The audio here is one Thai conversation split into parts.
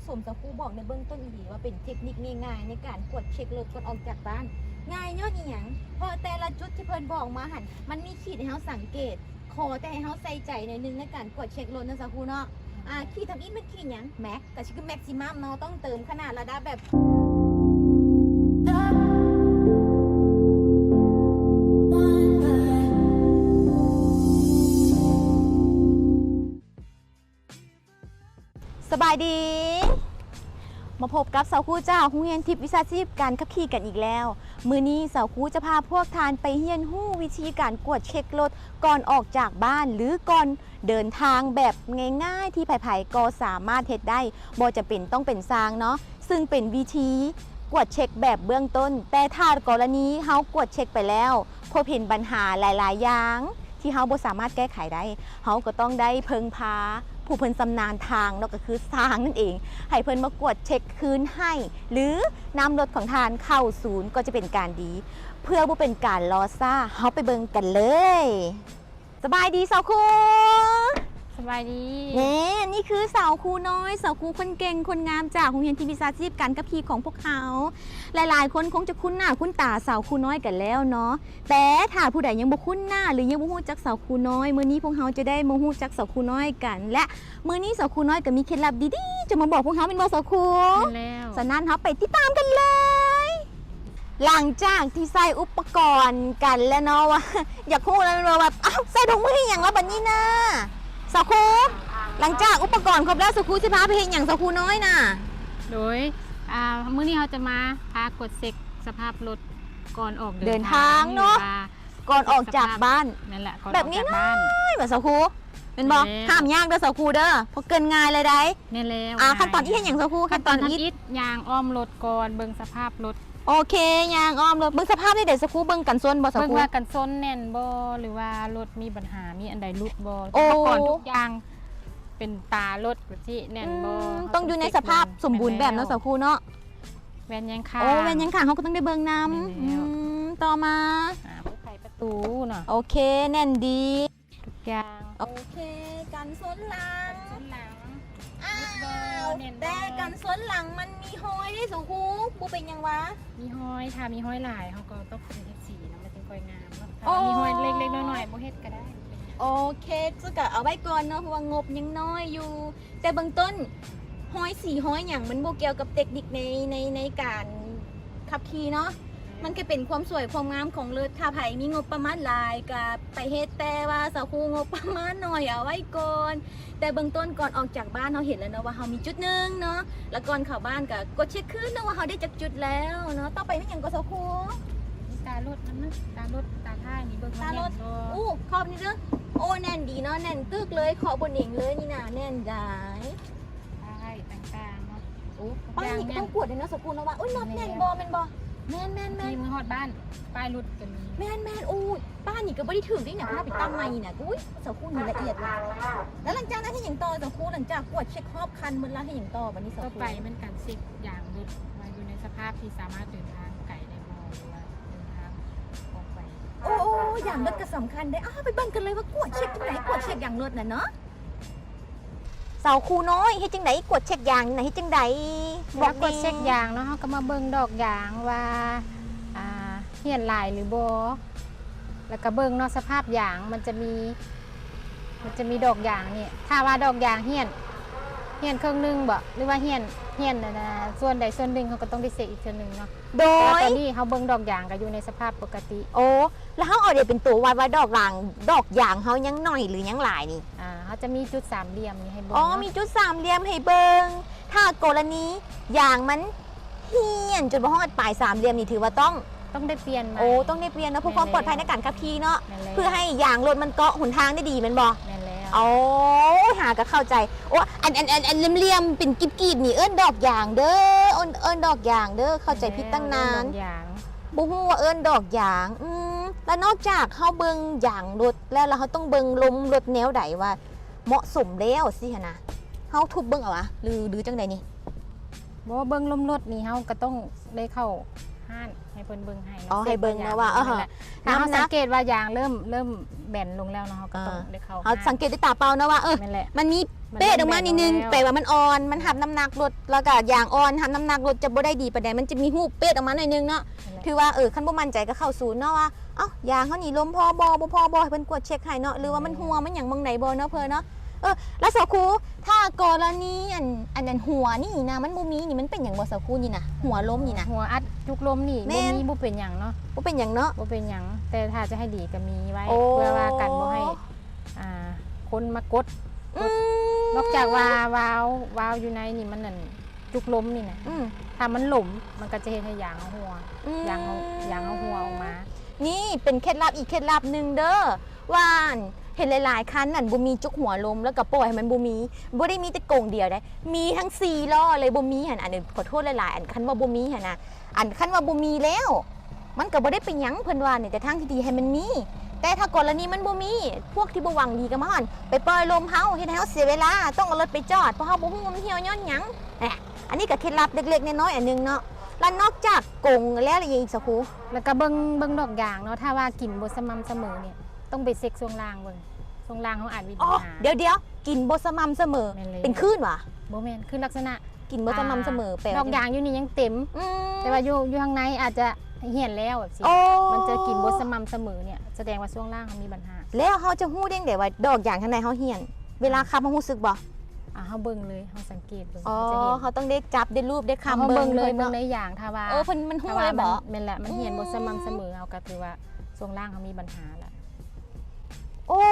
สมสกูบอกในเบื้องต้นอีว่าเป็นเทคนิคง่ายๆในการกดเช็ครถก่อนออกจากบ้านง่ายยอดอีหยังเพราะแต่ละจุดที่เพิ่นบอกมาหันมันมีขีดให้เฮาสังเกตขอแต่ให้เฮาใส่ใจในนึงในการกดเช็ครถนะสกูเนาะขีดทำอีกมันขีดหยังแม็กก็คือแม็กซิมัมเนาะต้องเติมขนาดระดับแบบสบายดีมาพบกับสาวคู่เจ้าฮู้เฮียนทิพย์วิชาชีพการขับขี่กันอีกแล้วมือนี้สาวคู่จะพาพวกทานไปเฮียนฮู้วิธีการกวดเช็ครถก่อนออกจากบ้านหรือก่อนเดินทางแบบง่ายๆที่ไผ่ๆก็สามารถเฮ็ดได้บ่จะเป็นต้องเป็นซางเนาะซึ่งเป็นวิธีกวดเช็คแบบเบื้องต้นแต่ถ้ากรณีเฮากวดเช็คไปแล้วพบเห็นปัญหาหลายๆอย่างที่เฮาบ่สามารถแก้ไขได้เฮาก็ต้องได้เพิ่งพาผู้เพิ่นชำนาญทางเนาะก็คือสร้างนั่นเองให้เพิ่นมากวดเช็คคืนให้หรือนำรถของทานเข้าศูนย์ก็จะเป็นการดีเพื่อบ่เป็นการรอซ่าเฮาไปเบิ่งกันเลยสบายดีสาวครูสบายดีนี่คือสาวครูน้อยสาวครูคนเก่งคนงามจากโรงเรียนทิพย์วิชาชีพการขับขี่ของพวกเขาหลายๆคนคงจะคุ้นหน้าคุ้นตาสาวครูน้อยกันแล้วเนาะแต่ถ้าผู้ใดยังบ่คุ้นหน้าหรือยังบ่ฮู้จักสาวครูน้อยมื้อนี้พวกเราจะได้มาฮู้จักสาวครูน้อยกันและมื้อนี้สาวครูน้อยก็มีเคล็ดลับดีๆจะมาบอกพวกเราเป็นบ่สาวครูแล้วฉะนั้นเราไปติดตามกันเลย หลังจากที่ใส่อุปกรณ์กันแล้วเนาะว่าอยากฮู้แล้วแบบอ้าวใส่ถุงมือให้หยังแล้วบัดนี้นะสาวครูหลังจากอุปกรณ์ครบแล้วสาวครูสิพาไปเฮ็ดหยังสาวครูน้อยน่ะโดยมื้อนี้เราจะมาพากดเช็คสภาพรถก่อนออกเดินทางเนาะก่อนออกจากบ้านนั่นแหละแบบนี้ง่ายแบบสาวครูเป็นบ่ห้ามยากเด้อสาวครูเด้อเพราะเกินง่ายเลยได้นี่แล้วขั้นตอนที่เฮ็ดหยังสาวครูขั้นตอนที่ยางอ้อมรถก่อนเบิ่งสภาพรถโอเคยางอ้อมรถเบิ่งสภาพได้เดี๋ยวสาวครูเบิ่งกันส้นบ่สาวครูเบิ่งว่ากันส้นแน่นบ่หรือว่ารถมีปัญหามีอันใดหลุดบ่อุปกรณ์ทุกอย่างเป็นตารถที่แน่นบ่ต้องอยู่ในสภาพสมบูรณ์แบบเนาะสาวครูเนาะแว่นยังค่ะแว่นยังค่ะเขาก็ต้องได้เบิ่งนำต่อมาผู้ไขประตูเนาะโอเคแน่นดีทุกอย่างโอเคกันส้นหลังแต่กันส้นหลังมันมีห้อยได้สาวครูปูเป็นยังวะมีห้อยถ้ามีห้อยหลายเขาก็ต้องเป็นเฮ็ดสีนะมันจึงค่อยงามถ้ามีห้อยเล็กๆน้อยๆบ่เฮ็ดก็ได้โอเคซึ่งก็เอาไว้ก่อนเนาะเพราะว่างบยังน้อยอยู่แต่เบื้องต้นห้อยสีห้อยอย่างมันโบเกี่ยวกับเทคนิคในการขับขี่เนาะมันก็เป็นความสวยความงามของรถถ้าไผมีงบประมาณหลายกับไปเฮ็ดแต่ว่าสาวครูงบประมาณน้อยเอาไว้ก่อนแต่เบื้องต้นก่อนออกจากบ้านเราเห็นแล้วเนาะว่าเรามีจุดนึงเนาะแล้วก่อนเข้าบ้านก็กดเช็คขึ้นเนาะว่าเราได้จากจุดแล้วเนาะต่อไปไม่อย่างก็สาวครูตารถมันตารถตาท้ายนี่เบิ่งตารถขอบนี่เด้อโอ้แน่นดีเนาะแน่นตึกเลยขอบนเองเลยนี่นะแน่นได้ได้ต่างๆเนาะป้ายนี่ก็ต้องกวดเลยนะสกุลนะว่าโอ้ยน็อตแน่นบอแม่นบอแม่นมีมือฮอดบ้านป้ายรุดกันแม่นโอ้ยป้ายนี่ก็ไม่ได้ถึงได้เนี่ยเพราะเราไปตั้งใหม่เนี่ยอุ้ยสกุลนี่ละเอียดว่ะแล้วหลังจากนั้นให้อย่างต่อสกุลหลังจากกวดเช็คครอบคันมันแล้วให้อย่างต่อวันนี้สกุลก็ไปมันการเช็คอย่างรุดมาอยู่ในสภาพที่สามารถเดินทางไกลได้พอหรือว่าเดินทางออกไปโอ้อย่างรถก็สำคัญได้ไปเบิ่งกันเลยว่ากวดเช็คที่ไหนกวดเช็คอย่างรถน่ะเนาะสาวครูน้อยให้จังไดกวดเช็คยางไหนให้จังไดบอกกดเช็คยางเนาะเขาก็มาเบิ่งดอกยางว่าเหี่ยนลายหรือบ่แล้วก็เบิ่งเนาะสภาพยางมันจะมีดอกยางนี่ถ้าว่าดอกยางเหี่ยนครึ่งนึงบ่หรือว่าเหี่ยนส่วนใดส่วนหนึ่งเขาก็ต้องได้เช็คอีกส่วนนึงเนาะโดยตอนนี้เขาเบิ่งดอกยางก็อยู่ในสภาพปกติแล้วเขาเอาเดี๋ยวเป็นตัววัดว่าดอกยางเขายังหน่อยหรือยังหลายนี่เขาจะมีจุดสามเหลี่ยมนี่ให้เบิ่งมีจุดสามเหลี่ยมให้เบิ่งถ้ากรณียางมันเหี่ยนจนบ่ฮอดปลายสามเหลี่ยมนี่ถือว่าต้องได้เปลี่ยนต้องได้เปลี่ยนนะเพื่อความปลอดภัยในการขับขี่เนาะเพื่อให้ยางรถมันเกาะหนทางได้ดีแม่นบ่หาก็เข้าใจอันเลี่ยมเป็นกีบนี่เอิ้นดอกยางเด้อเอิ้นดอกยางเด้อเข้าใจผิดตั้งนานบ่ฮู้ว่าเอิ้นดอกยางแล้วนอกจากเฮาเบิ่งยางรถแล้วเฮาต้องเบิ่งลมรถแนวใดว่าเหมาะสมแล้วสิหั่นน่ะเฮาทุบเบิ่งเอาวะหรือจังได๋นี่บ่เบิ่งลมรถนี่เฮาก็ต้องได้เข้าห้านให้เพิ่นเบิ่งให้ให้เบิ่งนะว่าถ้าเฮาสังเกตว่ายางเริ่มแบนลงแล้วเนาะเฮาก็ต้องได้เข้าเฮาสังเกตด้วยตาเปล่านะว่ามันมี เป๊ะออกมานิดนึงแปลว่ามันอ่อนมันหับน้ำหนักลดแล้วก็ยางอ่อนหับน้ำหนักลดจะบ่ได้ดีปานใดมันจะมีหูปเป๊ะออกมาหน่อยนึงเนาะถือว่าคันบ่มั่นใจก็เข้าศูนย์เนาะว่าเอ้ายางเฮานี่ลมพอบ่พอบ่ให้เพิ่นกวดเช็คให้เนาะหรือว่ามันหัวมันหยังเบิ่งไหนบ่เนาะเพิ่นเนาะแล้วสาวครูถ้ากรณีอันนั้นหัวนี่นะมันบ่มีนี่มันเป็นหยังบ่สาวครูนี่นะหัวล้มนี่นะ หัวอัดจุกลมนี่ แม่ บ่ น มีบ่เป็นหยังเนาะ บ่เป็นหยังเนาะ บ่เป็นหยังแต่ถ้าจะให้ดีก็มีไว้ โอ้ เพื่อว่ากันบ่ให้คนมากด อืม นอกจากว่าวาวอยู่ในนี่มันนั่นจุกลมนี่นะ อืม ถ้ามันหล่มมันก็จะเฮ็ดให้ยางเอาหัว อืม ยางเอาหัวออกมา นี่เป็นเคล็ดลับอีกเคล็ดลับหนึ่งเด้อว่าเห็นหลายๆคันนั่นบ่มีจุกหัวลมแล้วก็ปล่อยให้มันบ่มีบ่ได้มีแต่โกงเดียวได้มีทั้ง4ล้อเลยบ่มีหั่นอันนี้ขอโทษหลายๆอันคันว่าบ่มีหั่นน่ะอันคันว่าบ่มีแล้ว มันก็บ่ได้เป็นหยังเพิ่นว่านี่แต่ทางที่ดีให้มันมี แต่ถ้ากรณีมันบ่มีพวกที่บ่หวังดีก็มาหั่นไปปล่อยลมเฮาเฮ็ดให้เฮาเสียเวลาต้องเอารถไปจอดเพราะเฮาบ่ฮู้ว่ามันเหี่ยวย้อนหยังอันนี้ก็เคล็ดลับเล็กๆน้อยๆอันนึงเนาะแล้วนอกจากกงแล้วอะไรอีกสักครู แล้วก็เบิ่งดอกยางเนาะถ้าว่ากินบ่สม่ำเสมอเนี่ยต้องไปเช็คช่วงล่างเบิ่งช่วงล่างเขาอาจมี อ๋ ปั อ ญหา เดี๋ยวกินบ่สม่ำเสมอ แม่นเลย เป็นคลื่นวะ บ่แม่นคือลักษณะ กินบ่สม่ำเสมอแปล ด ว่า อกยางอยู่นี่ยังเต็ม อืม แต่ว่าอยู่ข้างในอาจจะเหี่ยนแล้วแบบสิ โอ้ มันจะกินบ่สม่ำเสมอเนี่ยแสดงว่าช่วงล่างเขามีปัญหา แล้วเขาจะฮู้ได้ไงว่าดอกอย่างข้างในเขาเหี่ยน เวลาขับเขาฮู้สึกบ่ เขาเบิ่งเลยเขาสังเกตเบิ่ง อ๋อ เขาจะเห็น เขาต้องได้จับได้รูปได้ เขา คำ เบิ่งเลย พิ่น เบิ่ง เนาะ ในอย่างถ้าว่า เพิ่นมันฮู้ ถ้าว่า เลยบ่ แม่นแหละมันเหี่ยนบ่สม่ำเสมอเอาก็ถือว่าช่วงล่างเขามีปัญหาแหละ โอ้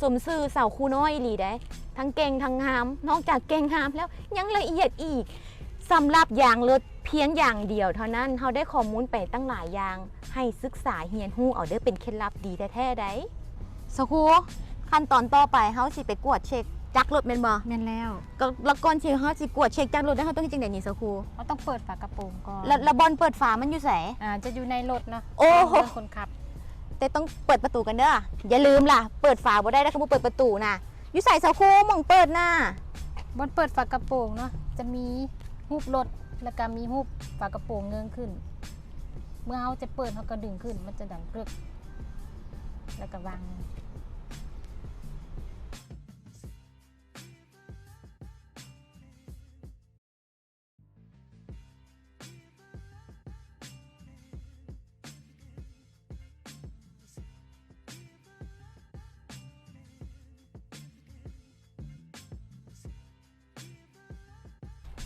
สมซื่อสาวครูน้อยอีหลีได้ทั้งเก่งทั้งงามนอกจากเก่งงามแล้วยังละเอียดอีกสำหรับอย่างรถเพียงอย่างเดียวเท่านั้นเขาได้ข้อมูลไปตั้งหลายอย่างให้ศึกษาเฮียนฮู้เอาเด้อเป็นเคล็ดลับดีแท้ๆได้สาวครูขั้นตอนต่อไปเขาสิไปกวดเช็คจักรรถแม่นบ่ แม่นแล้ว ก็แล้วก่อนที่เขาสิกวดเช็คจักรรถได้เขาต้องเฮ็ดจังได๋นี่สาวครู เขาต้องเปิดฝากระโปรงก่อน แล้วบอลเปิดฝามันอยู่ไส จะอยู่ในรถเนาะ โอ้โห เรื่องคนขับ แต่ต้องเปิดประตูกันเด้ออย่าลืมล่ะเปิดฝาบ่ได้ถ้าบ่เปิดประตูน่ะอยู่ใส่สาวครูหม่องเปิดน่ะ บนเปิดฝากระโปรงเนาะจะมีรูปรถแล้วก็มีรูปฝากระโปรงเงื้องขึ้น เมื่อเขาจะเปิดเขาก็ดึงขึ้นมันจะดังเรือกแล้วก็วาง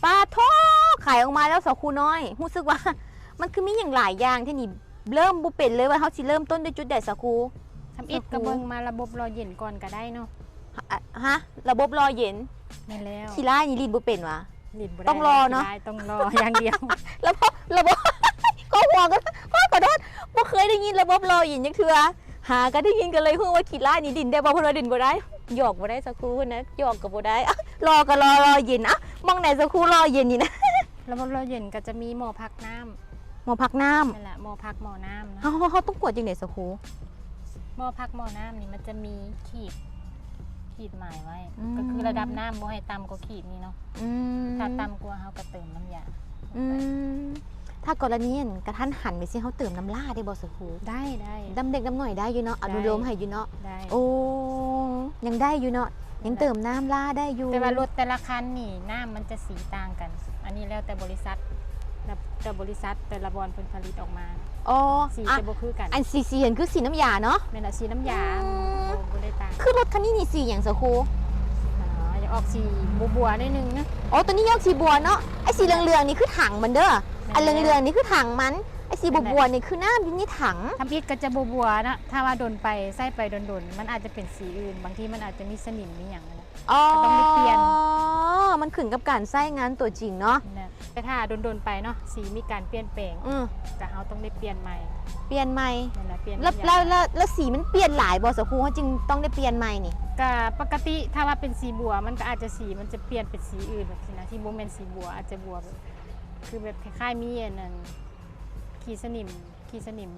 ปลาโทขายออกมาแล้วสาวครูน้อยรู้สึกว่า มันคือมีอย่างหลายอย่างที่นี่เริ่มบ่เป็นเลยว่าเขาสิเริ่มต้นด้วยจุดใดสาวครู ทำอิฐกระเบื้องมาระบบรอเย็นก่อนก็ได้เนาะ ฮะระบบรอเย็น แม่นแล้ว ขี้ร้ายนี่ลินบ่เป็นวะ ลิ้นบ่ได้ ต้องรอเนาะ ได้ต้องรอ อย่างเดียว ระบบ ก็ห่วงกันก็ขอโทษบ่เคยได้ยินระบบรอเย็นจังเทื่อหาก็ได้ยินกันเลยฮู้ว่าขี้ร้ายนี่ดินได้บ่เพราะว่าดินบ่ได้หยอกบ่ได้สาวครูนะหยอกก็บ่ได้อะรอก็รอเย็นอะมองไหนสาวครูรอเย็นนี่นะ ระบบรอเย็นก็จะมีหม้อพักน้ำ หมอพักน้ำ นั่นแหละหม้อพักหม้อน้ำเนาะ เขาต้องกวดจังได๋สาวครู หม้อพักหม้อน้ำนี่มันจะมีขีดหมายไว้ อืม ก็คือระดับน้ำบ่ให้ต่ำกว่าขีดนี้เนาะ อืม ถ้าต่ำกว่าเขาก็เติมน้ำยา อืมถ้ากรณีอันกระทันหันไปสิเขาเติมน้ำลาได้บ่สาวครู ได้ ดำเด็กดำหน่อยได้อยู่เนาะอนุโลมให้อยู่เนาะ ได้ โอ้ยังได้อยู่เนาะยังเติมน้ำลาได้อยู่ แต่ว่ารถแต่ละคันนี่น้ำมันจะสีต่างกัน อันนี้แล้วแต่บริษัทแต่บริษัทแต่ละบอลเป็นผลิตออกมา อ๋อ สี อ่ะ จะบ่คือกัน อันสีเห็นคือสีน้ำยาเนาะ แม่นละสีน้ำยา อืม บ่ได้ต่าง คือรถคันนี้นี่สีอย่างสาวครู อย่าออกสีบัวๆนิดนึงนะ อ๋อตัวนี้ยอกสีบัวเนาะไอ้สีเหลืองๆนี่คือถังมันเด้อ แม่น อันเหลืองๆนี่คือถังมันไอ้สีบัวๆนี่คือน้ำอยู่ในถัง ทำอิฐก็จะบัวๆนะถ้าว่าโดนไปใส่ไปโดนๆมันอาจจะเป็นสีอื่น บางทีมันอาจจะมีสนิมมีอย่างนั้น อ๋อ ก็ต้องได้เปลี่ยน มันขึ้นกับการใช้งานตัวจริงเนาะ นะแต่ถ้าโดนๆไปเนาะสีมีการเปลี่ยนแปลง อืม แต่เขาต้องได้เปลี่ยนใหม่ เปลี่ยนใหม่ นั่นแหละเปลี่ยน แล้ว น้ำยา แล้วสีมันเปลี่ยนหลายบอสครูเขาจึงต้องได้เปลี่ยนใหม่นี่ ก็ปกติถ้าว่าเป็นสีบัวมันก็อาจจะสีมันจะเปลี่ยนเป็นสีอื่นแบบนี้นะที่โมเมนสีบัวอาจจะบัวแบบคือแบบคล้ายๆมีอันนั้นขีสนิม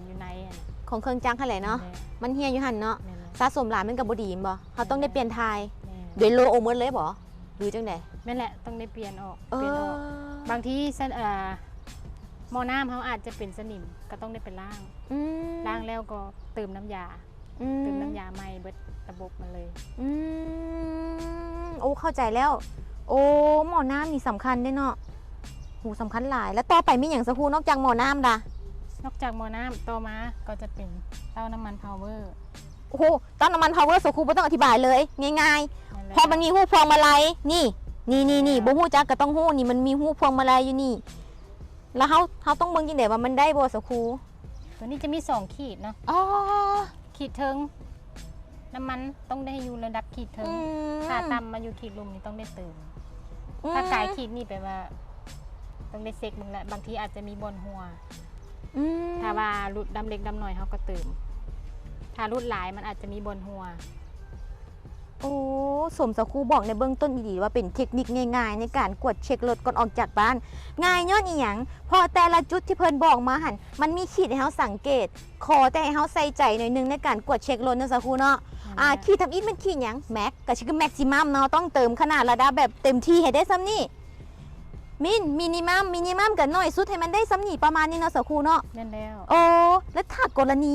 อยู่ในอัน ของเครื่องจักรอะไรเนาะมันเฮียอยู่หันเนาะ แม่น สะสมหลายมันกับบดีมบ่เขาต้องได้เปลี่ยนทาย แม่น โดยโลโอเมิร์เลยบ่หรือจังได แม่นแหละต้องได้เปลี่ยนออก เอ เปลี่ยนอ อ อกบางทีหม้อน้ำเขาอาจจะเป็นสนิมก็ต้องได้ไปล้าง อืม ล้างแล้วก็เติมน้ำยา เติมน้ำยาใหม่เบิดระบบมันเลย โอ้เข้าใจแล้ว โอ้หม้อน้ำนี่สำคัญได้เนาะหูสำคัญหลาย แล้วต่อไปมีอย่างสักครู่นอกจากหม้อน้ำล่ะ นอกจากหม้อน้ำต่อมาก็จะเป็นเต้าน้ำมันพาวเวอร์ โอ้โหตอนน้ำมันพาวเวอร์สักครู่ไม่ต้องอธิบายเลยง่ายๆพอมันมีหูพวงมาลัยนี่บ่หูจักก็ต้องหูนี่มันมีหูพวงมาลัยอยู่นี่แล้วเขาต้องเบิ่งจังได๋ว่ามันได้บ่สักครู่ ตัวนี้จะมี2ขีดเนาะ อ๋อ ขีดเทิงน้ำมันต้องได้อยู่ระดับขีดเทิงถ้าต่ำมาอยู่ขีดลุมนี่ต้องได้เติมถ้ากายขีดนี่แปลว่าต้องได้เซ็กมึงแหละบางทีอาจจะมีบนหัวถ้าว่ารุดดำเล็กดำหน่อยเขาก็เติมถ้ารุดหลายมันอาจจะมีบนหัว โอ้สมสักครู่บอกในเบื้องต้นดีๆว่าเป็นเทคนิคง่ายๆในการกวดเช็ครถก่อนออกจากบ้านง่ายย้อนอีหยังพอแต่ละจุดที่เพิ่นบอกมาหันมันมีขีดให้เฮาสังเกตขอแต่ให้เฮาใส่ใจหน่อยนึงในการกวดเช็ครถเนาะสักครู่เนาะขีดทำอิฐมันขีดหยังแม็กก็คือแม็กซิมัมเนาะต้องเติมขนาดระดับแบบเต็มที่ให้ได้ซ้ำนี่มินิมัมกับน้อยสุดให้มันได้ซ้ำนี่ประมาณนี้เนาะสักครู่เนาะ นั่นแล้ว โอ้แล้วถ้ากรณี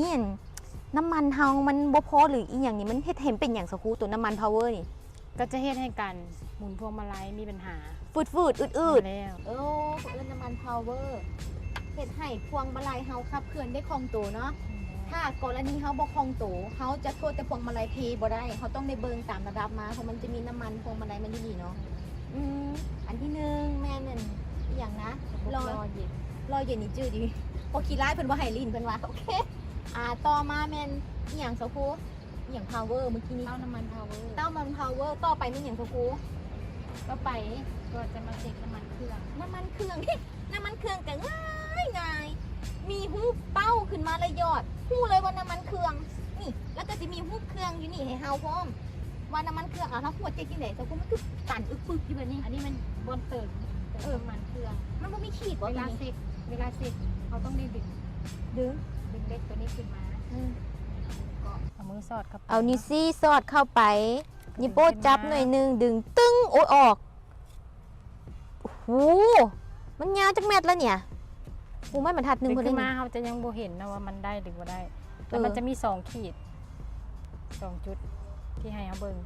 น้ำมันเฮามันบ่พอหรืออีหยังนี่มันเฮ็ดเห็นเป็นอย่างสักครู่ตัวน้ำมันพาวเวอร์นี่ ก็จะเฮ็ดให้กันหมุนพวงมาลัยมีปัญหา ฟืดอืด แล้ว โอ้เอิ้นน้ำมันพาวเวอร์เฮ็ดให้พวงมาลัยเฮาขับเคลื่อนได้คล่องตัวเนาะถ้ากรณีเฮาบ่คล่องตัวเฮาจะโทษแต่พวงมาลัยเพบ่ได้เฮาต้องได้เบิ่งตามระดับมาเพราะมันจะมีน้ำมันพวงมาลัยมันอยู่นี่เนาะอันที่หนึ่งแม่นั่นอีหยังนะรอเย็นนี่จื้อดีพอขี้ร้ายเพิ่นบ่ให้ลิ้นเพิ่นว่าโอเคต่อมาแม่นอีหยังสักครู่อีหยังพาวเวอร์เมื่อกี้นี้ เต้าน้ำมันพาวเวอร์ เต้ามันพาวเวอร์ต่อไปมีหยังสักครู่ ก็ไปก็จะมาเช็คน้ำมันเครื่อง น้ำมันเครื่อง น้ำมันเครื่องก็ง่ายมีหูเป้าขึ้นมาเลยยอดหูเลยว่าน้ำมันเครื่องนี่แล้วก็จะมีหูเครื่องอยู่นี่ให้เฮาพร้อมว่าน้ำมันเครื่องถ้าหัวเจ๊กินไหนแต่กูมันคือตันอึกปึกอยู่แบบนี้ อันนี้มันบนเติมน้ำมันเครื่อง มันบ่มีขีดบ่ เวลา นี่ เซ็กเขาต้องได้ดึง ดึง เล็กตัวนี้ขึ้นมาก็เอามือสอดครับ เอานิวซี่สอดเข้าไปนิโป้จับหน่อยนึงดึงตึ้งโอ้ยออกโอ้โหมันยาวจักเม็ดแล้วเนี่ยกูไม่บรรทัดหนึ่ง ดึง คน ขึ้ ได้ นมา นี่ เขาจะยังโบเห็นนะว่ามันได้หรือว่าได้แต่มันจะมี2ขีด2จุดที่ให้เขาเบิ่ง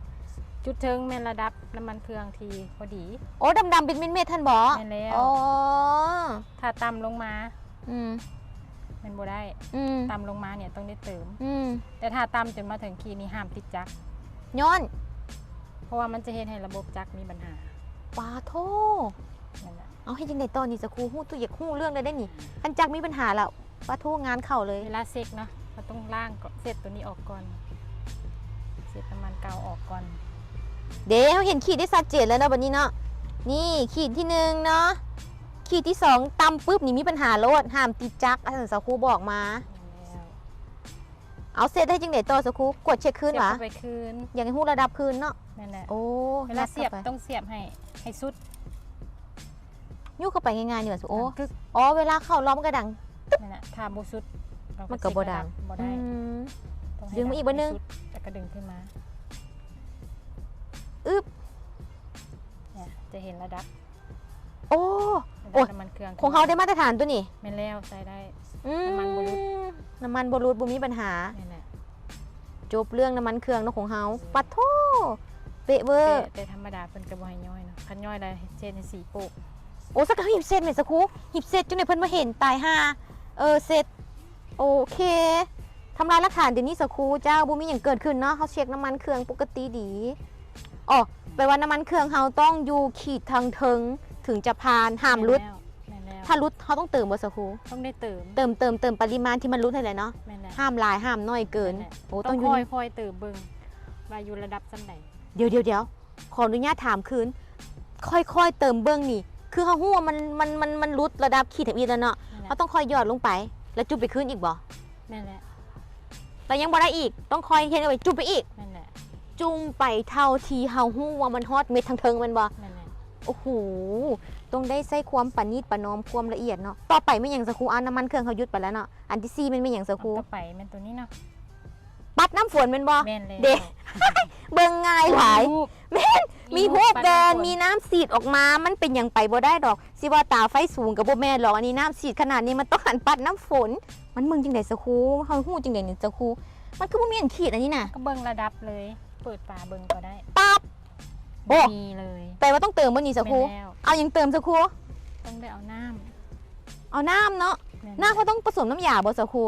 จุดเทิงแม่นระดับน้ำมันเครื่องทีพอดี โอ้ดำๆเป็นเม็ดๆท่านบอ แม่นแล้ว อ๋อ ถ้าต่ำลงมา อืม มันบ่ได้ อืม ต่ำลงมาเนี่ยต้องได้เติม อืม แต่ถ้าต่ำจนมาถึงขีดนี้ห้ามติดจักร ย้อน เพราะว่ามันจะเห็นให้ระบบจักรมีปัญหา ปาโท นั่นแหละ เอาให้จังไดตอนนี้สักครูฮู้ตัวอยากฮู้เรื่องได้นี่คันจักมีปัญหาแล้วปาโทงานเข้าเลย เวลาเซ็กเนาะเราต้องล่างก่อนเสร็จตัวนี้ออกก่อนเสร็จน้ำมันเกาออกก่อน เดี๋ยวเขาเห็นขีดได้ชัดเจนแล้วนะบัดนี้เนาะนี่ขีดที่หนึ่งเนาะขีดที่สองตำปุ๊บนี่มีปัญหาโลดห้ามติดจักอาจารย์สักครูบอกมา แล้ว เอาเสร็จได้จังไดต่อสักครูกดเช็คคืน เสียบ วะ เข้าไปคืน อย่างให้ฮู้ระดับคืนเนาะ นั่นแหละ โอ้ เวลาเสียบ ข้ไป ต้องเสียบให้สุด ยุ่งเข้าไปง่ายๆนี่ว่าโอ้ กึก อ๋อเวลาเข้าล้อมนกระดัง นั่นแหละถ้าโบสุดเรา มันก็บ่ดัง บ่ได้ ม ต้องให้ ดึงมาอีกบ่นึง ให้สุดแล้วก็ดึงขึ้นมา อึ๊บ เนี่ยจะเห็นระดับ โอ้ ระ โอ้ ดับน้ำมันเครื่อง ของเขาได้มาตรฐานตัวนี่ แม่นแล้วใส่ได้ อืม น้ำมันบ่รุด น้ำมันบรูดบ่มีปัญหา นั่นแหละ จบเรื่องน้ำมันเครื่องเนาะของเฮาปัดโทเปะเวอร์ แต่ธรรมดาเพิ่นก็บ่ให้ย่อยเนาะคันย่อยได้เช่นให้สีโปก โอ้สักหีบเสร็จไหมสักครูหีบเสร็จจนในเพิ่นมาเห็นตายห่าเสร็จโอเคทำลายหลักฐานเดี๋ยวนี้สักครูเจ้าบ่มีอย่างเกิดขึ้นเนาะเขาเช็คน้ำมันเครื่องปกติดีอ๋อแปลว่าน้ำมันเครื่องเฮาต้องอยู่ขีดทางเทิงถึงจะผ่านห้ามรุด แม่นแล้ว ถ้ารุดเขาต้องเติมบ่สักครู ต้องได้เติม เติมปริมาณที่มันรุดให้เลยเนาะ แม่นแล้ว ห้ามหลายห้ามน้อยเกิน แม่นแล้ว โอ้ ต้ ต้ อ อง งอยู่ ค่อยๆเติมเบิ่งว่าอยู่ระดับซำใด เดี๋ยวขออนุญาตถามคืนค่อยๆเติมเบิ้งนี่ คือเขาหัวามันรุดระดับขีดแถบอีแล้วเนาะ นั่นแห เขา ละ ต้องคอยหยอดลงไป แล้วจุบไปขึ้นอีกบ่ แม่นแหละ แต่ยังบ่ได้อีกต้องคอยเฮ็ดเอาไว้จุบไปอีก แม่นแหละ จุ่มไปเท่าทีเฮาฮู้ว่ามันฮอตเม็ดทางเทิงแมันบ่ แม่นแหละ โอ้โหต้องได้ใส่ความปานนีตปานอมความละเอียดเนาะต่อไปไม่หยังสักครูอันน้ำมันเครื่องเขาหยุดไปแล้วเนาะอันที่สี่มันไม่หยังสักครู ต่อไปแม่นตัวนี้เนาะ ปัดน้ำฝนแมันบ่ แม่นเลย เด็ก เบิ่งง่ายหลาย รูป มีพวกแดนมีน้ำสีดออกมามันเป็นอย่างไปบ่ได้ดอกสิว่าตาไฟสูงกับบ่แม่นหรอกอันนี้น้ำสีดขนาดนี้มันต้องหันปัดน้ำฝน มันมึงจังได๋สักครูเฮาฮู้จังได๋นี่สักครู มันคือบ่มีอันขีดอันนี้น่ะ ก็เบิ่งระดับเลย เปิดฝาเบิ่งก็ได้ ปั๊บ โอ้ มีเลย แต่ว่าต้องเติมบ่นี่สักครู แม่นแล้ว เอายังเติมสักครู ต้องได้เอาน้ เอาน้ำเนาะ ำแม่น น้ำเขาต้องผสมน้ำยาบ่สักครู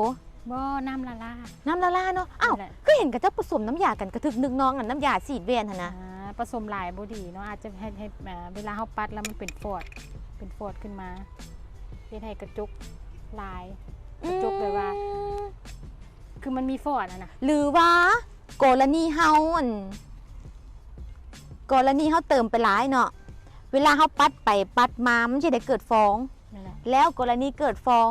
บ่น้ำละลา น้ำละลายเนาะอ้าว นั่นแหละ ก็เห็นกับเจ้าผสมน้ำยากันกระทึกนึกน้องอันน้ำยาสีดเวียนหั่นนะ ผสมหลายบ่ดีเนาะอาจจะให้เวลาเฮาปัดแล้วมันเป็นฟอดขึ้นมาเฮ็ดให้กระจุกลาย กระจุกเลยว่า คือมันมีฟอดนะ หรือว่ากรณีเฮาอันกรณีเฮาเติมไปหลายเนาะเวลาเฮาปัดไปปัดมามันจะได้เกิดฟอง นั่นแหละ แล้วกรณีเกิดฟอง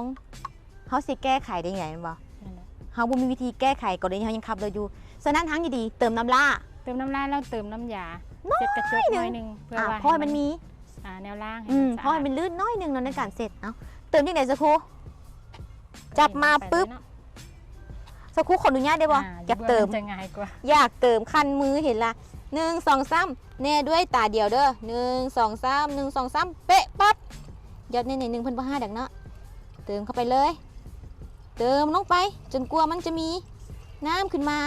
เฮาสิแก้ไขได้ไงแม่นบ่ นั่นแหละ เฮาบ่มีวิธีแก้ไขกรณีเฮายังขับรถอยู่ฉะนั้นทางดีๆเติมน้ำล่า เติมน้ำลายแล้วเติมน้ำยาเช็ดกระจกหน่อยหนึงเพื่อว่า เพราะให้มันมี แนวล่าง เพราะให้มันลื่นน้อยหนึงเนาะในการเสร็จเอ้าเติมที่ไหนสักครู จับมาปึ๊บ สักครูขออนุญาตได้บ่อยากเติม จะง่ายกว่า อยากเติมคันมือเห็นละ1 2 3แน่ด้วยตาเดียวเด้อ1 2 3 1 2 3เป๊ะปั๊บยอดใน1เพิ่นบ่5ดักเนาะเติมเข้าไปเลย เติมลงไปจนกลัวมันจะมีน้ำขึ้นมา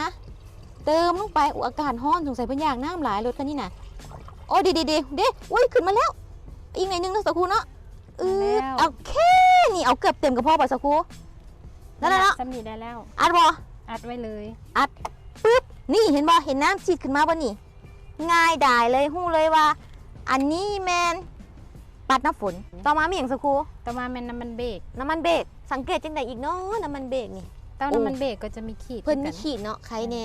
เติมลงไปอากาศร้อนสงสัยเพิ่นอยากน้ำหลายรถคันนี้น่ะโอ้ดีอุ้ยขึ้นมาแล้วอีกหน่อยนึงเนาะสักครูเนาะโอเคนี่เอาเกือบเต็มกระเพาะบ่สักครูนั่นแหละเนาะ สำนีได้แล้ว อัดบ่ อัดไว้เลย อัดปึ๊บนี่เห็นบ่เห็นน้ำฉีดขึ้นมาบ่นี่ง่ายดายเลยฮู้เลยว่า อันนี้แมนปัดน้ำฝนต่อมามีอย่างสักครู ต่อมาเป็นน้ำมันเบรก น้ำมันเบรกสังเกตจังไดอีกเนาะน้ำมันเบรกนี่ ต้องน้ำมันเบรกก็จะมีขีด เพิ่นมี กัน ขีดเนาะใครแน่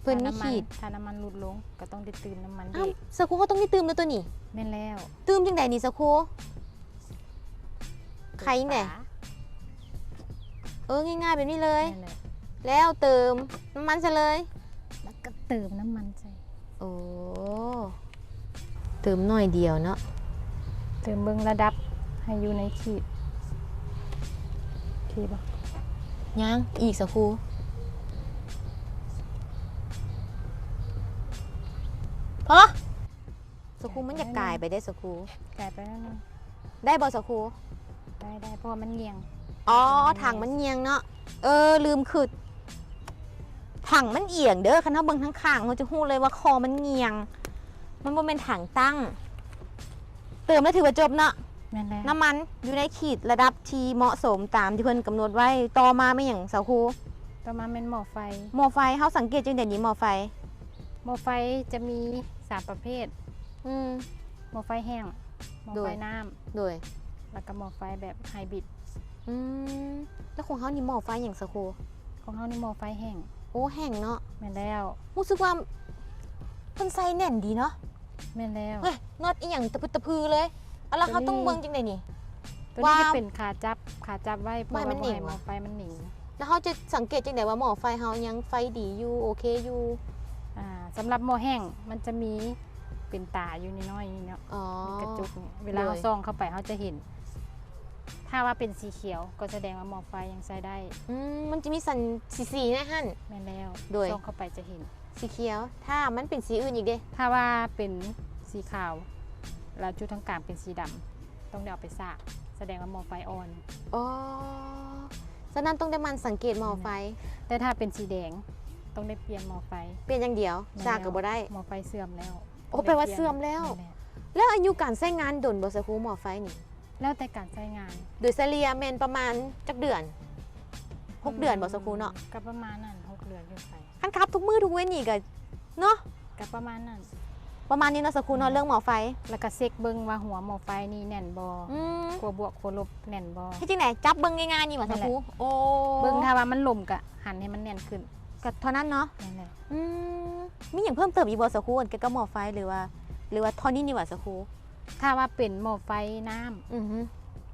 เพิ่นมีขีด ถ้าน้ำมันลดลงก็ต้องได้ตื่นน้ำมันเบร อ้าว ก สักครูเขาต้องมีตืมแล้วตัวนี้ แม่นแล้ว ตืมจังไดนี่สักครูใครแน่ ง่ายๆแบบนี้เลย นั่นแหละ แล้วเติมน้ำมันซะเลย แล้วก็เติมน้ำมันใส่ โอ้เติมหน่อยเดียวเนาะ เติมเบิ่งระดับให้อยู่ในขีดบ่ ยังอีกสักครูพอสักครูมันจะกลายไปได้สักครู กลายไปแล้วนึง ได้บอสักครู ได้เพราะว่ามันเงียง อ๋อถังมันเอียงเนาะลืมขึ้นถังมันเอียงเด้อคันเฮาเบิ่งทั้งข้างเขาจะฮู้เลยว่าคอมันเงียง มันบ่เป็นถังตั้ง เติมแล้วถือว่าจบเนาะ แม่นแล้ว น้ำมันอยู่ในขีดระดับที่เหมาะสมตามที่เพิ่นกำหนดไว้ต่อมาไม่หยังสักครู ต่อมาเป็นหม้อไฟ หม้อไฟเฮาสังเกตจังได๋นี่หม้อไฟ หม้อไฟจะมี3ประเภท อืม หม้อไฟแห้งหม้อ โด ไฟ ย น้ำ โดย แล้วก็หม้อไฟแบบไฮบริด อืมแล้วของเฮานี่หม้อไฟหยังสักครู ของเฮานี่หม้อไฟแห้ง โอ้แห้งเนาะ แม่นแล้ว รู้สึกว่าเพิ่นใส่แน่นดีเนาะ แม่นแล้ว เฮ้ยน็อตอีหยังตะพึดตะพือเลยเอาแล้วเขาต้องเบิ่งจังได๋นี่ ตัวนี้ ว่า จะเป็นขาจับไว้เพราะ ไม่ ว่า มันหนิง หม้อ วะ ไฟมันหนิง แล้วเขาจะสังเกตจังได๋ว่าหม้อไฟเฮายังไฟดีอยู่โอเคอยู่ สำหรับหม้อแห้งมันจะมีเป็นตาอยู่น้อยๆนี่เนาะ อ๋อ มีกระจุกเนี่ยเวลา โดย เราส่องเข้าไปเขาจะเห็น ถ้าว่าเป็นสีเขียวก็แสดงว่าหม้อไฟยังใช้ได้ มันจะมีสันสีๆนะฮั่น แม่นแล้ว โดย ส่องเข้าไปจะเห็น สีเขียว ถ้ามันเป็นสีอื่นอีกเด้ ถ้าว่าเป็นสีขาวแล้วจุดทั้งกลางเป็นสีดำต้องได้เอาไปซากแสดงว่าหม้อไฟอ่อน อ๋อฉะนั้นต้องได้มันสังเกตหม้อไฟ แต่ถ้าเป็นสีแดงต้องได้เปลี่ยนหม้อไฟ เปลี่ยนอย่างเดียวซากก็บ่ได้ หม้อไฟเสื่อมแล้ว โอ้แปลว่าเสื่อมแล้ว นั่นหะ แล้วอายุการใช้งานดนบ่สักครูหม้อไฟนี่ แล้วแต่การใช้งาน โดยเฉลี่ยแม่นประมาณจักเดือน6 เดือนบ่สักครูเนาะ ก็ประมาณนั้น6 เดือนขึ้นไป คันครับทุกมื้อทุกเว้นนี่ก็เนาะ ก็ประมาณนั้น ประมาณนี้เนาะสักครูเนาะเรื่องหม้อไฟ แล้วก็เช็คเบิ่งว่าหัวหม้อไฟนี่แน่นบ่ อืม ขั้วบวกขั้วลบแน่นบ่ ที่จริงไหนจับเบิ่งง่ายๆนี่ว่าสักครูโอ้ เบิ่งถ้าว่ามันหล่มก็หันให้มันแน่นขึ้น ก็เท่านั้นเนาะ นั่นแหละ อืมมีอย่างเพิ่มเติมอีกบ่สักครูอันเกี่ยวกับหม้อไฟหรือว่าเท่านี้นี่ว่าสักครู ถ้าว่าเป็นหม้อไฟน้ำ อือฮึ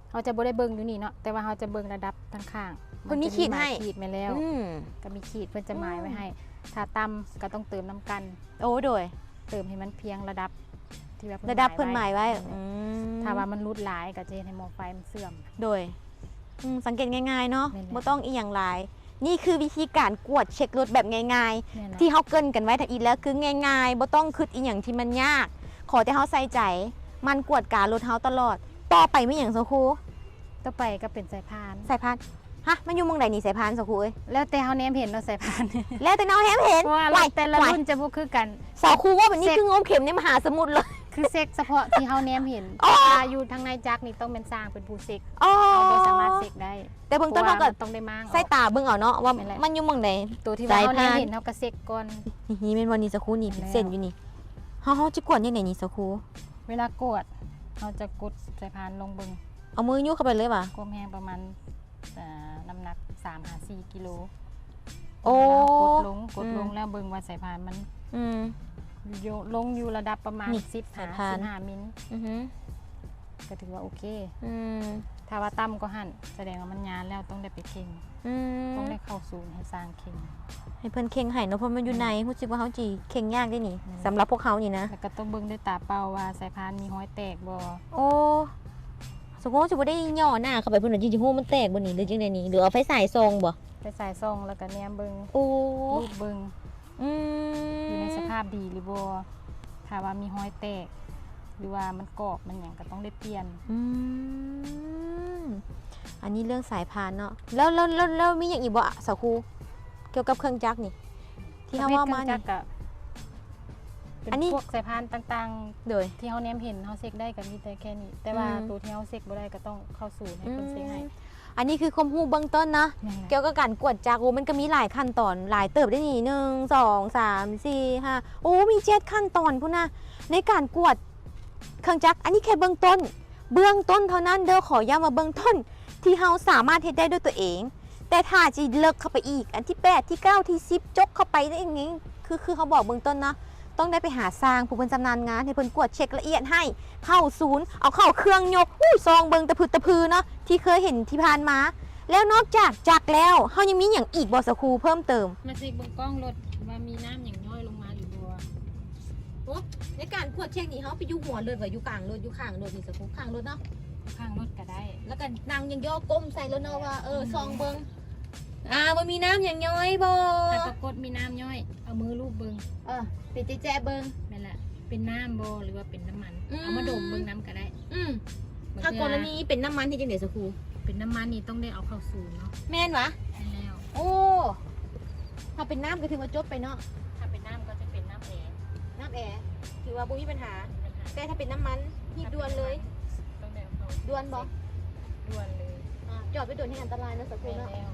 เขาจะบ่ได้เบิ่งอยู่นี่เนาะแต่ว่าเขาจะเบิ่งระดับทางข้าง เพิ่นมีขีดให้ ขีดมาแล้ว อืม ก็มีขีดเพิ่นจะหมายไว้ให้ ถ้าต่ำก็ต้องเติมน้ำกัน โอ้โดย เติมให้มันเพียงระดับที่ว่า ระดับเพิ่นหมายไว้ นั่นแหละ อืม ถ้าว่ามันรุดหลายก็จะเฮ็ดให้หม้อไฟมันเสื่อม โดยสังเกตง่ายๆเนาะ แม่นแล้ว บ่ต้องอีหยังหลาย นี่คือวิธีการกวดเช็ครถแบบง่าย แม่น ๆ ล่ะ ที่เฮาเกรินกันไว้ถ้าอีกแล้วคือง่ายๆบ่ต้องคิดอีหยังที่มันยาก ขอแต่เฮาใส่ใจ มันกวดการรถเฮาตลอด ต่อไปไม่หยังสักครู ต่อไปก็เป็นสายพาน สายพาน ฮะมันอยู่เมืองใดนี่สายพานสักครู่เอ้ย แล้วแต่เฮาแนมเห็นเนาะสายพาน แล้วแต่น้องแฮมเห็น เพราะว่ารถแต่ละรุ่นจะบ่คือกัน สาวครูว่าแบบนี้ เซ็ก คืองมเข็มในมหาสมุทรเลย คือเซ็กเฉพาะที่เฮาแนมเห็น อ๋อ ถ้าอยู่ทางในจักรนี่ต้องเป็นสร้างเป็นผู้เซ็ก อ๋อ เราบ่สามารถเซ็กได้ แต่เบื้องต้นเขาก็ พระว่มันต้องได้มางออก ใส่ตาเบิ่งเอาเนาะว่า แม่นแหละ มันอยู่เมืองใด ตัวที่ว่าเฮาแนม สายพาน เห็นเฮาก็เซ็กก่อน นี่เป็นวันนี้สักครู่นี่ แม่นแล้ว เส้นอยู่นี่เฮาจะกวดยังไงนี่สักครู่ เวลากดเราจะกดสายพานลงเบิง เอามือยุเข้าไปเลยป่ะ ความแห้งประมาณน้ำหนัก3-4 กิโล โอ้ กดลง อืม แล้วเบิงว่าสายพานมัน อืม ลงอยู่ระดับประมาณ นี่ 10 สายพาน 15มิล อือหือ ก็ถือว่าโอเค อืม ถ้าว่าต่ำก็หั่นแสดงว่ามันยานแล้วต้องได้ไปเข่ง อืม ต้องได้เข้าศูนย์ให้สร้างเข่ง ให้เพิ่นเข่งให้เนาะเพราะมันอยู่ในรู้สึกว่าเฮาจีเข่งยากได้นี่ อืม สำหรับพวกเขานี่นะ แล้วก็ต้องเบิงด้วยตาเปล่าว่าสายพานมีห้อยแตกบ่ โอ้สมมติว่าสิบ่ได้ย่อหน้าเข้าไปเพิ่นว่าจริงๆโหมันแตกบ่นี่หรือจังไดนี่หรือเอาไฟสายซองบ่ ไปสายซ่องแล้วก็แนมเบิง โอ้ รูปเบิง อืม อยู่ในสภาพดีหรือบ่ถ้าว่ามีห้อยแตก หรือว่ามันกรอบมันหยังก็ต้องได้เปลี่ยน อืมอันนี้เรื่องสายพานเนาะแล้วมีอย่างอีกบ่อะสาวครูเกี่ยวกับเครื่องจักรนี่ ที่เฮาว่ามา ประภทเครื่ นี่ องจักรก็เป็น อันนี้ พวกสายพานต่าง โดย ๆ ที่เฮาแนมเห็นเฮาเช็คได้ก็มีแต่แค่นี้ แต่ว่า อืม ตัวที่เฮาเช็คบ่ได้ก็ต้องเข้าศูนย์ให้เพิ่นเช็คให้ อันนี้คือความรู้เบื้องต้นนะ นั่นแหละ เกี่ยวกับการกวดจักรโอ้มันก็มีหลายขั้นตอนหลายเติบได้นี่1 2 3 4 5โอ้มี7ขั้นตอนพุ่นนะในการกวดเครื่องจักรอันนี้แค่เบื้องต้น เบื้องต้นเท่านั้นเด้อขอย้ำว่าเบื้องต้น ที่เฮาสามารถเฮ็ดได้ด้วยตัวเอง แต่ถ้าจะเลิกเข้าไปอีก อันที่8ที่9ที่10จกเข้าไปได้อย่างงี้คือเขาบอกเบื้องต้นนะต้องได้ไปหาสร้างผู้เพิ่นชำนาญงานให้เพิ่นกวดเช็คละเอียดให้เข้าศูนย์เอาเข้าเครื่องยกอุ้ยซองเบิ่งตะพืดตะพือเนาะที่เคยเห็นที่ผ่านมา แล้วนอกจากจักรแล้วเฮายังมีอย่างอีกบ่สครูเพิ่มเติม มาเช็คเบิ่งกล้องรถว่ามีน้ำหยังย่อยลงมาหรือบ่ โอ้ในการกวดเช็คนี่เฮาไปอยู่หัวรถว่าอยู่กลางรถอยู่ข้างรถนี่สครูข้างรถเนาะ ข้างรถก็ได้ แล้วก็นั่งยังย่อก้มใส่รถเนาะว่าซองเบิ่งบ่มีน้ำอย่างย่อยบ่ ถ้าปรากฏมีน้ำย่อย เอามือลูบเบิ่ง ไปแจ๊ะเบิ่ง นั่นแหละเป็นน้ำบ่หรือว่าเป็นน้ำมัน อืม เอามาดมเบิ่งน้ำก็ได้ บง ถ้ากรณีเป็นน้ำมันที่จังได๋สครู เป็นน้ำมันนี่ต้องได้เอาเข้าศูนย์เนาะ แม่นวะ ใช่แล้ว โอ้ถ้าเป็นน้ำก็ถือว่าจบไปเนาะ ถ้าเป็นน้ำก็จะเป็นน้ำแอร์ น้ำแอร์ถือว่าบ่มีปัญหา ปัญหา แต่ถ้าเป็นน้ำมันนี่ด่วนเลย ต้องได้เอาเข้า ด่วนบ่ ด่วนเลย จอดไปด่วนให้อันตรายนะสครู แม่ เนาะ แล้ว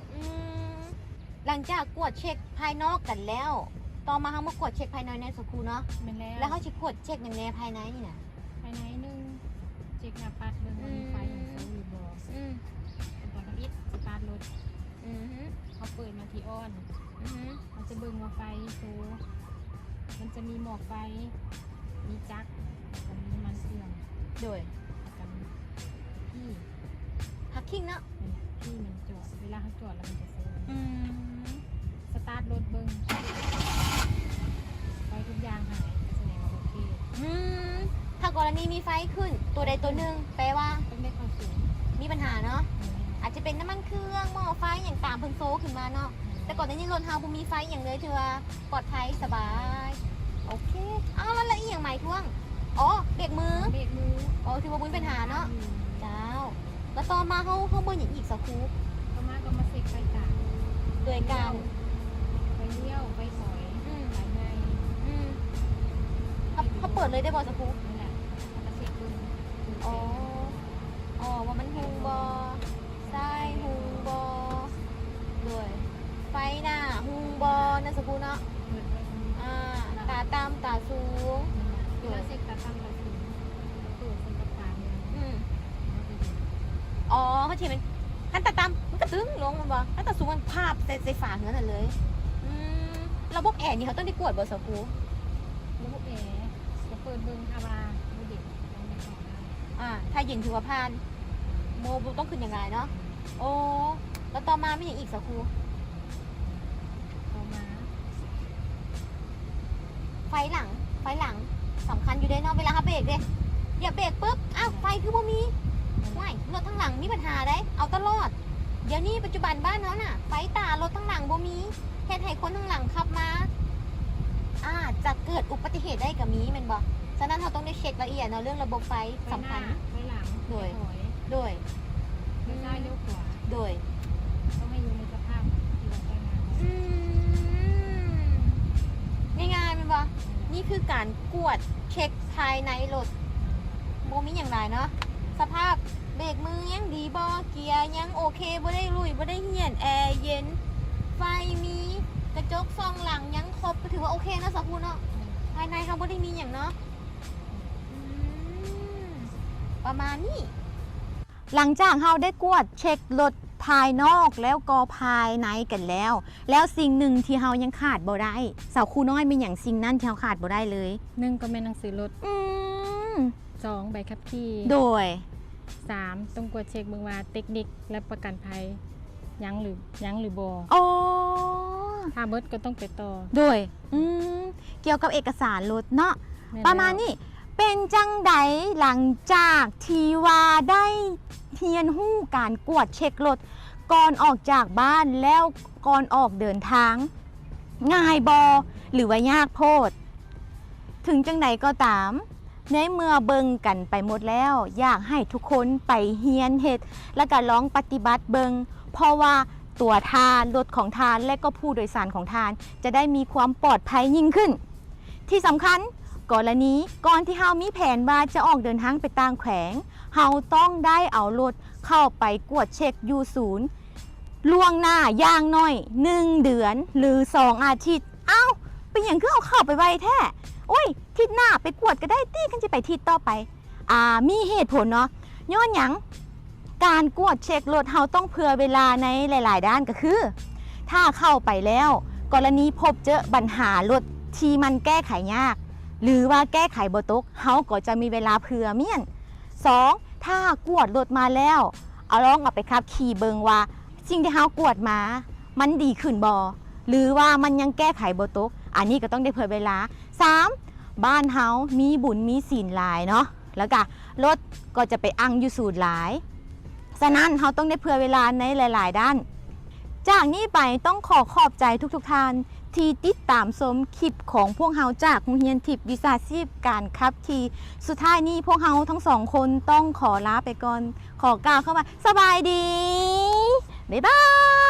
หลังจากกวดเช็คภายนอกกันแล้ว ต่อมาเขามากวดเช็คภายในในสกูเนาะ แม่แล้ว แล้วเขาจะกวดเช็คอย่างแน่ภายในนี่นะ ภายในนึงเช็คหน้าปัดเบิ่งว่ามีไฟอย่างสูงหรือบ่ อืม ตอนนี้สตาร์ทรถ อือฮึ เขาเปิดมาที่ออน อือฮึ มันจะเบิ่งว่าไฟโซมันจะมีหมอกไฟ มีจักรแล้วก็มีน้ำมันเครื่อง โดย แล้วก็มีที่ พักคิงเนาะ ที่มันจอด เวลาเขาจอดแล้วมันจะโซ อืม สตาร์ทรถเบิ่งไฟทุกอย่างหายแสดงว่าโอเค อืมถ้ากรณีมีไฟขึ้น ตัวใดตัวหนึ่งแปลว่า ต้องได้เข้าศูนย์ มีปัญหาเนาะอาจจะเป็นน้ำมันเครื่องหม้อไฟอย่างตามเพิ่นโซขึ้นมาเนาะแต่ก่อนหน้านี้รถเฮาบ่มีไฟอย่างเลยถือว่าปลอดภัยสบายโอเคเอาแล้วละอีกอย่างใหม่ท่วงอ๋อเบรกมือ เบรกมือ อ๋อถือว่าบ่มีปัญหาเนาะเจ้าแล้วต่อมาเขาเบิ่งอย่างอีกสักครู เข้ามาก็มาเซ็กไฟกลาง โดยการ ไฟเลี้ยวไฟถอย อืม ไฟใน อืมเขาเปิดเลยได้บ่สักครู นั่นแหละแล้วก็เซ็กเบิ่ง อ๋อ อ๋อว่ามันหุงบอซ้ายหุงบอด้วยไฟหน้าหุงบอนั่นสักครูเนาะ เปิดเบิ่ง อ่า ตาตามตาสูง เวลาเซ็กตาตั้งตาสูงเปิดเป็นตาตามเนี่ย อืมอ๋อเขาเขียนเป็นขั้นตาตามมันก็ตึงลงมันบ่ขั้นตาสูงมันภาพใส่ฝาเนื้อนั่นเลย อืมระบบแอร์นี่เขาต้องได้กวดบ่สักครู ระบบแอร์จะเปิดเบิ่งอาบาดูเด็กต้องได้ต่อได้ ถ้าเย็นถือว่าผ่านโมบุต้องขึ้นยังไงเนาะ โอ้ แล้วต่อมาไม่อย่างอีกสักครู ต่อมา ไฟหลังสำคัญอยู่เด้เนาะเวลาเขาเบรกเด้อย่าเบรกปุ๊บ อ้าว ไฟคือบ่มีไม่รถทั้งหลังมีปัญหาได้ เอาตลอด เดี๋ยวนี้ปัจจุบันบ้านเขาน่ะ ไฟตารถทั้งหลังบ่มีเฮ็ดให้คนทั้งหลังขับมาอาจจะเกิดอุบัติเหตุได้กับมีแม่นบ่ฉะนั้นเราต้องได้เช็คละเอียดเนาะเรื่องระบบไฟ ไฟ สำ ห คั น้า ญ ไฟหลัง โดย ไฟถอย โดย เลี้ยวซ้ายเลี้ยวขวา โดย ต้อง ายในรถโมมีอย่างไรเนาะสภาพเบรกมือยังดีบอเกียร์ยังโอเคบ่ได้ลุยบ่ได้เหี่ยนแอร์เย็นไฟมีกระจกซองหลังยังครบก็ถือว่าโอเคนะสาวผู้เนาะภายในเขาบ่ได้มีอย่างเนาะประมาณนี้หลังจากเราได้กวดเช็ครถภายนอกแล้วก็ภายในกันแล้วสิ่งหนึ่งที่เรายังขาดบ่ได้สาวครูน้อยมีอย่างสิ่งนั้นที่เราขาดบ่ได้เลย 1ก็แม่นหนังสือรถ ม 2ใบขับขี่ โดย 3ต้องกวดเช็คเบิ่งว่าเทคนิคและประกันภัยยังหรือบ่ โอ้ ถ้าเบิดก็ต้องไปต่อ โดยเกี่ยวกับเอกสารรถเนาะ แน ประมาณนี้เป็นจังใดหลังจากที่ว่าได้เรียนรู้การกวดเช็ครถก่อนออกจากบ้านแล้วก่อนออกเดินทาง ง่ายบอหรือว่ายากโพด ถึงจังใดก็ตามในเมื่อเบิงกันไปหมดแล้ว อยากให้ทุกคนไปเฮียนเฮ็ดแล้วก็ลองปฏิบัติเบิงเพราะว่าตัวทานรถของทานและก็ผู้โดยสารของทาน จะได้มีความปลอดภัยยิ่งขึ้น ที่สำคัญกรณีก่อนที่เฮามีแผนว่าจะออกเดินทางไปต่างแขวงเฮาต้องได้เอารถเข้าไปกวดเช็คยูศูนย์ล่วงหน้าอย่างน้อย1เดือนหรือ2อาทิตย์เอ้าเป็นอย่างคือเอาเข้าไปไวแท้โอ้ยทิศหน้าไปกวดก็ได้ตี้กันจะไปทิศต่อไปมีเหตุผลเนาะย้อนหยังการกวดเช็ครถเฮาต้องเผื่อเวลาในหลายๆด้านก็คือ ถ้าเข้าไปแล้วกรณีพบเจอปัญหารถที่มันแก้ไขยาก หรือว่าแก้ไขบ่ตกเฮาก็จะมีเวลาเผื่อเมียน 2. ถ้ากวดรถมาแล้วเอาลองเอาไปขับขี่เบิงว่าสิ่งที่เฮากวดมามันดีขึ้นบ่หรือว่ามันยังแก้ไขบ่ตกอันนี้ก็ต้องได้เผื่อเวลา 3. บ้านเฮามีบุญมีศีลหลายเนาะแล้วก็รถก็จะไปอังอยู่สูตรหลายฉะนั้นเฮาต้องได้เผื่อเวลาในหลายๆด้านจากนี้ไปต้องขอบใจทุกท่านที่ติดตามชมคลิปของพวกเฮาจากโรงเรียนทิพย์วิชาชีพการขับขี่สุดท้ายนี้พวกเฮาทั้งสองคนต้องขอลาไปก่อนขอกล่าวเข้ามาสบายดีบ๊ายบาย